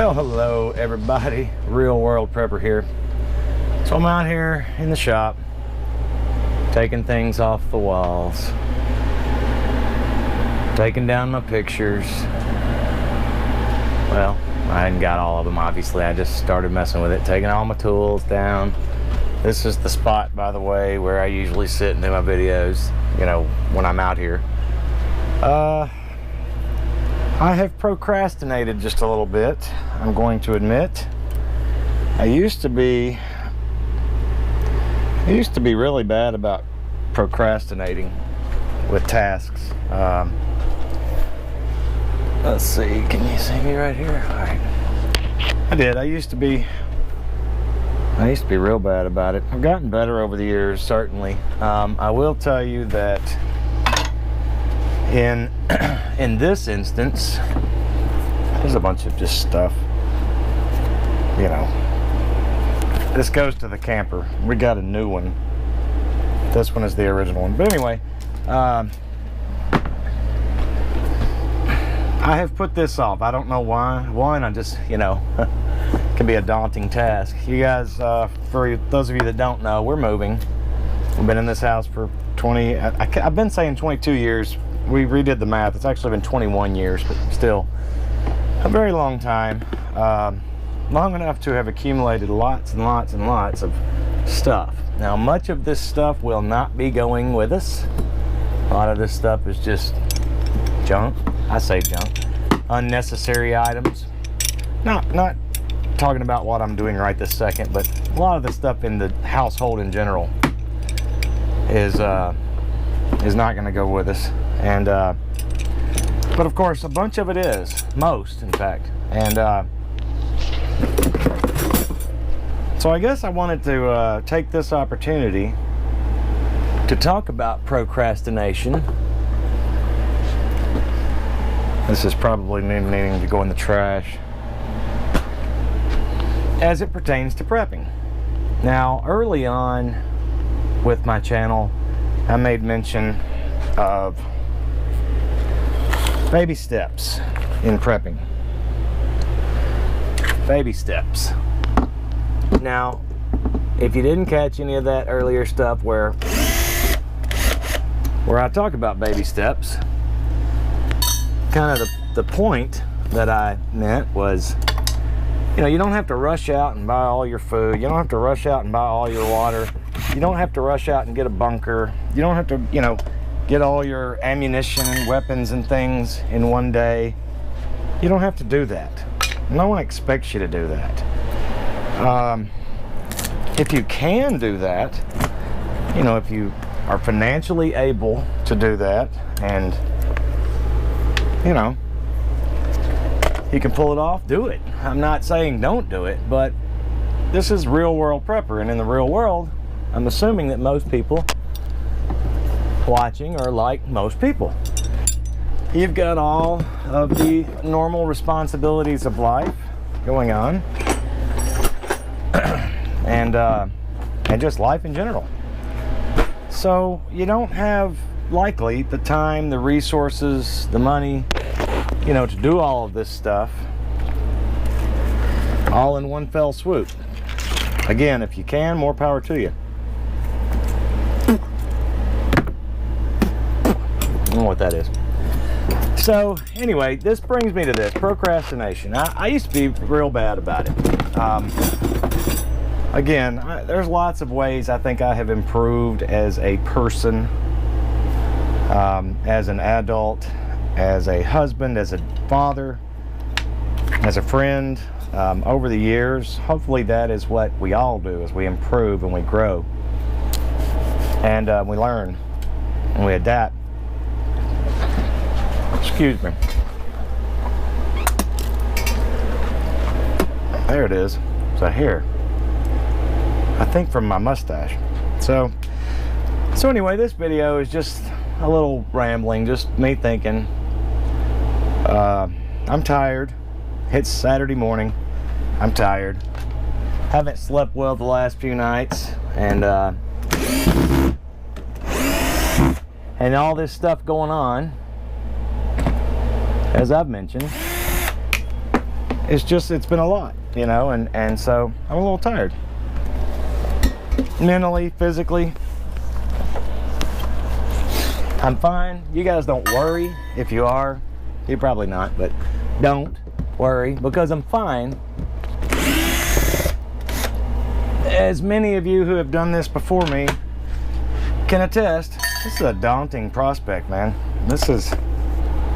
Well, hello everybody, Real World Prepper here. So I'm out here in the shop, taking things off the walls, taking down my pictures. Well, I hadn't got all of them, obviously. I just started messing with it, taking all my tools down. This is the spot, by the way, where I usually sit and do my videos, you know, when I'm out here. I have procrastinated just a little bit, I'm going to admit. I used to be really bad about procrastinating with tasks. Let's see, can you see me right here? All right. I used to be real bad about it. I've gotten better over the years, certainly. I will tell you that in this instance, there's a bunch of just stuff, you know. This goes to the camper. We got a new one. This one is the original one. But anyway, I have put this off. I don't know why. One, I just, you know, can be a daunting task. You guys, for those of you that don't know, we're moving. We've been in this house for I've been saying 22 years. We redid the math. It's actually been 21 years, but still a very long time. Long enough to have accumulated lots and lots and lots of stuff. Now, much of this stuff will not be going with us. A lot of this stuff is just junk. I say junk. Unnecessary items. Not talking about what I'm doing right this second, but a lot of the stuff in the household in general is not going to go with us. And but of course a bunch of it is, most in fact. And so I guess I wanted to take this opportunity to talk about procrastination. This is probably needing to go in the trash, as it pertains to prepping. Now, early on with my channel, I made mention of baby steps in prepping. Baby steps. Now, if you didn't catch any of that earlier stuff where I talk about baby steps, kind of the point that I meant was, you know, you don't have to rush out and buy all your food. You don't have to rush out and buy all your water. You don't have to rush out and get a bunker. You don't have to, you know, get all your ammunition and weapons and things in one day. You don't have to do that. No one expects you to do that. If you can do that, you know, if you are financially able to do that, and you know, you can pull it off, do it. I'm not saying don't do it, but this is Real World Prepper, and in the real world, I'm assuming that most people watching are like most people. You've got all of the normal responsibilities of life going on, and just life in general. So you don't have likely the time, the resources, the money, you know, to do all of this stuff all in one fell swoop. Again, if you can, more power to you. I don't know what that is. So anyway, this brings me to this, procrastination. I used to be real bad about it. Again, there's lots of ways I think I have improved as a person, as an adult, as a husband, as a father, as a friend, over the years. Hopefully that is what we all do, as we improve and we grow, and we learn and we adapt. Excuse me. There it is. It's a hair, I think, from my mustache. So anyway, this video is just a little rambling, just me thinking. I'm tired. It's Saturday morning. I'm tired. Haven't slept well the last few nights, and all this stuff going on, as I've mentioned. it's been a lot, you know, and so I'm a little tired. Mentally, physically, I'm fine. You guys don't worry. If you are, you're probably not, but don't worry, because I'm fine. As many of you who have done this before me can attest, this is a daunting prospect, man. This is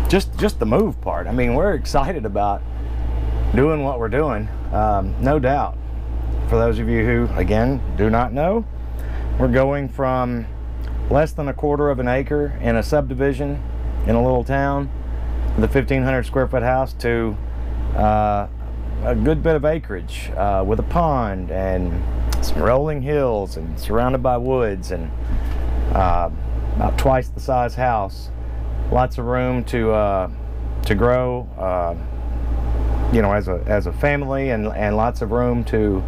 just the move part. I mean, we're excited about doing what we're doing, no doubt. For those of you who, again, do not know, we're going from less than 1/4 of an acre in a subdivision in a little town with a 1,500 square foot house to a good bit of acreage with a pond and some rolling hills and surrounded by woods, and about twice the size house. Lots of room to grow, you know, as a family, and lots of room to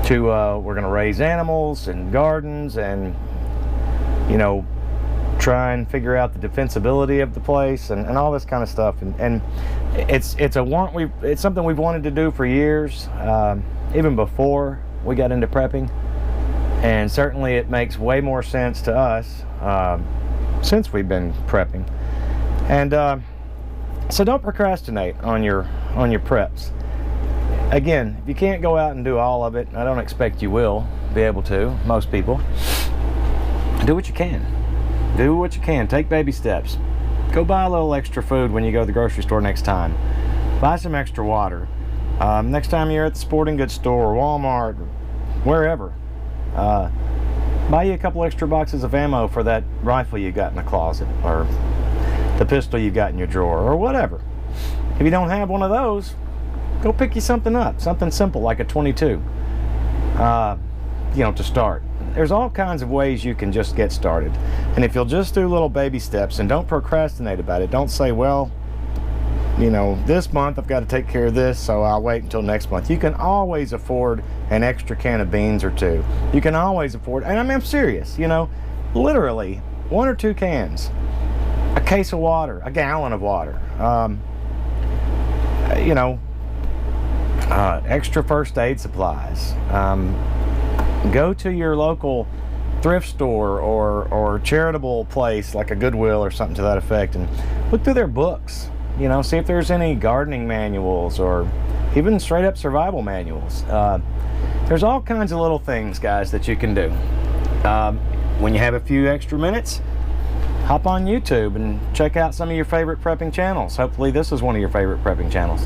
we're going to raise animals and gardens, and, you know, try and figure out the defensibility of the place, and all this kind of stuff. And it's something we've wanted to do for years, even before we got into prepping, and certainly it makes way more sense to us since we've been prepping. And so don't procrastinate on your preps. Again, if you can't go out and do all of it, I don't expect you will be able to, most people. Do what you can. Do what you can. Take baby steps. Go buy a little extra food when you go to the grocery store next time. Buy some extra water. Next time you're at the sporting goods store or Walmart or wherever, buy you a couple extra boxes of ammo for that rifle you got in the closet, or the pistol you got in your drawer, or whatever. If you don't have one of those, go pick you something up, something simple like a 22, you know, to start. There's all kinds of ways you can just get started. And if you'll just do little baby steps and don't procrastinate about it, don't say, well, you know, this month I've got to take care of this, so I'll wait until next month. You can always afford an extra can of beans or two. You can always afford, and I mean, I'm serious, you know, literally 1 or 2 cans, a case of water, a gallon of water, you know, extra first aid supplies. Go to your local thrift store or charitable place like a Goodwill or something to that effect, and look through their books. You know, see if there's any gardening manuals or even straight up survival manuals. There's all kinds of little things, guys, that you can do. When you have a few extra minutes, hop on YouTube and check out some of your favorite prepping channels. Hopefully this is one of your favorite prepping channels.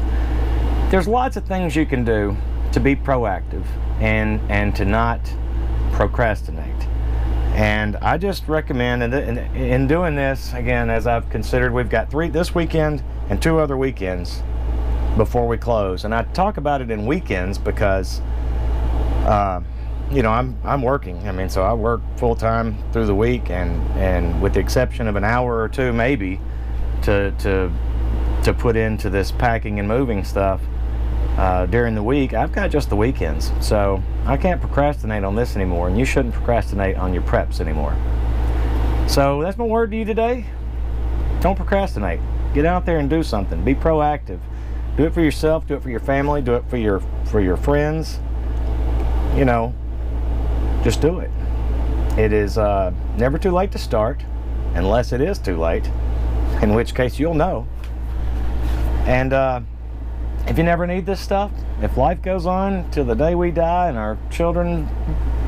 There's lots of things you can do to be proactive and to not procrastinate. And I just recommend, in doing this, again, as I've considered, we've got 3 this weekend and 2 other weekends before we close. And I talk about it in weekends because, you know, I'm working. I mean, so I work full-time through the week, and with the exception of an hour or two maybe to put into this packing and moving stuff during the week, I've got just the weekends. So I can't procrastinate on this anymore, and you shouldn't procrastinate on your preps anymore. So that's my word to you today. Don't procrastinate. Get out there and do something. Be proactive. Do it for yourself, do it for your family, do it for your friends. You know, just do it. It is never too late to start, unless it is too late, in which case you'll know. And if you never need this stuff, if life goes on till the day we die and our children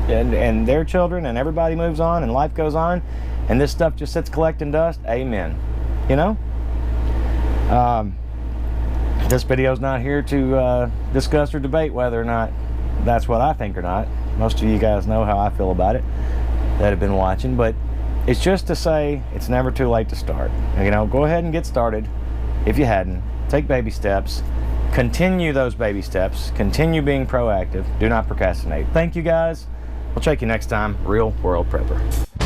and their children and everybody moves on and life goes on and this stuff just sits collecting dust, amen. You know? This video's not here to discuss or debate whether or not that's what I think or not. Most of you guys know how I feel about it that have been watching, but it's just to say it's never too late to start. You know, go ahead and get started if you hadn't. Take baby steps. Continue those baby steps. Continue being proactive. Do not procrastinate. Thank you, guys. We'll check you next time. Real World Prepper.